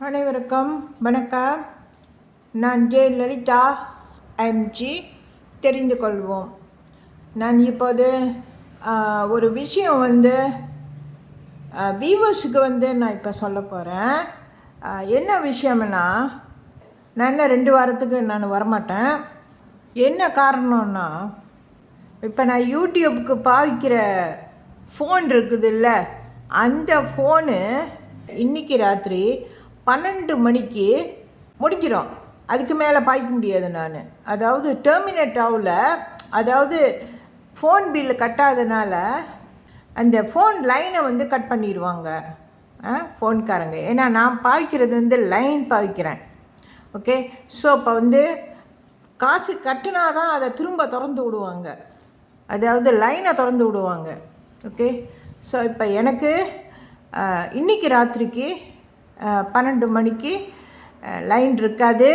அனைவருக்கும் வணக்கம். நான் ஜே லலிதா எம்ஜி. தெரிந்து கொள்வோம். நான் இப்போது ஒரு விஷயம் வியூவர்ஸுக்கு நான் இப்போ சொல்ல போகிறேன். என்ன விஷயம்னா, நான் 2 வாரத்துக்கு நான் வரமாட்டேன். என்ன காரணம்னா, இப்போ நான் யூடியூப்புக்கு பாவிக்கிற ஃபோன் இருக்குது இல்லை, அந்த ஃபோனு இன்றைக்கி ராத்திரி 12 மணிக்கு முடிக்கிறோம். அதுக்கு மேலே பாய்க்க முடியாது. நான் அதாவது டெர்மினேட் ஆகல, அதாவது ஃபோன் பில்லு கட்டாதனால அந்த ஃபோன் லைனை கட் பண்ணிடுவாங்க ஃபோன்காரங்க. ஏன்னா நான் பாய்க்கிறது லைன் பாய்க்கிறேன். ஓகே, ஸோ இப்போ காசு கட்டினா தான் அதை திரும்ப திறந்து விடுவாங்க, அதாவது லைனை திறந்து விடுவாங்க. ஓகே, ஸோ இப்போ எனக்கு இன்றைக்கி ராத்திரிக்கு 12 மணிக்கு லைன் இருக்காது.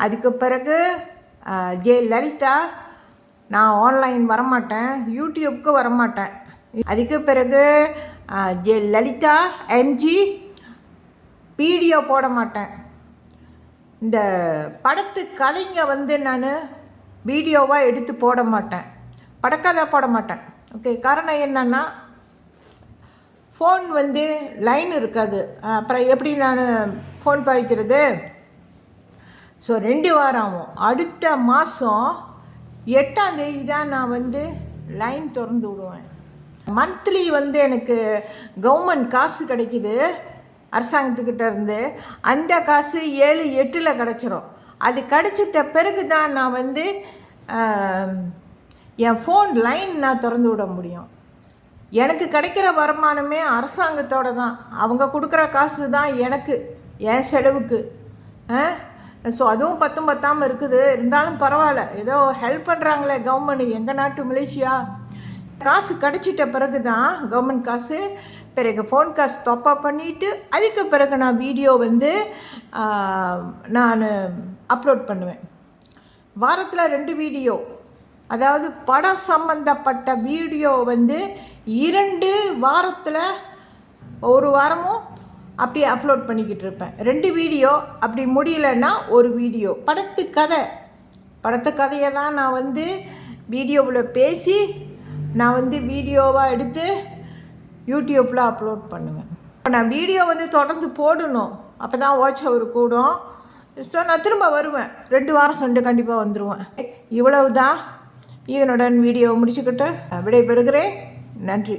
அதுக்கு பிறகு ஜே லலிதா நான் ஆன்லைன் வரமாட்டேன், யூடியூப்புக்கு வரமாட்டேன். அதுக்கு பிறகு ஜே லலிதா எம்ஜி வீடியோ போட மாட்டேன். இந்த படத்து கதைங்க நான் வீடியோவாக எடுத்து போட மாட்டேன், படக்கதை போட மாட்டேன். ஓகே, காரணம் என்னன்னா, ஃபோன் லைன் இருக்காது. அப்புறம் எப்படி நான் ஃபோன் பாய்க்கிறது? ஸோ 2 வாரம் ஆகும். அடுத்த மாதம் 8ஆம் தேதி தான் நான் லைன் திறந்து விடுவேன். மந்த்லி எனக்கு கவர்மெண்ட் காசு கிடைக்கிது அரசாங்கத்துக்கிட்ட இருந்து. அந்த காசு 7-8 கிடச்சிரும். அது கிடச்சிட்ட பிறகு தான் நான் என் ஃபோன் லைன் நான் திறந்து விட முடியும். எனக்கு கிடைக்கிற வருமானமே அரசாங்கத்தோடு தான். அவங்க கொடுக்குற காசு தான் எனக்கு என் செலவுக்கு. ஸோ அதுவும் பத்தாமல் இருக்குது. இருந்தாலும் பரவாயில்ல, ஏதோ ஹெல்ப் பண்ணுறாங்களே கவர்மெண்ட். எங்கள் நாட்டு மலேசியா காசு கிடச்சிட்ட பிறகு தான் கவர்மெண்ட் காசு, பிறகு ஃபோன் காசு தொப்பா பண்ணிவிட்டு அதுக்கு பிறகு நான் வீடியோ நான் அப்லோட் பண்ணுவேன். வாரத்தில் 2 வீடியோ, அதாவது படம் சம்மந்தப்பட்ட வீடியோ 2 வாரத்தில் 1 வாரமும் அப்படி அப்லோட் பண்ணிக்கிட்டு இருப்பேன். 2 வீடியோ, அப்படி முடியலன்னா 1 வீடியோ. படத்து கதையை தான் நான் வீடியோவில் பேசி நான் வீடியோவாக எடுத்து யூடியூப்பில் அப்லோட் பண்ணுவேன். இப்போ நான் வீடியோ தொடர்ந்து போடணும், அப்போ தான் வாட்ச் ஹவர் கூடும். ஸோ நான் திரும்ப வருவேன், 2 வாரம் சென்று கண்டிப்பாக வந்துடுவேன். இவ்வளவு தான். இதனுடன் வீடியோ முடிச்சுக்கிட்டு விடைபெறுகிறேன். நன்றி.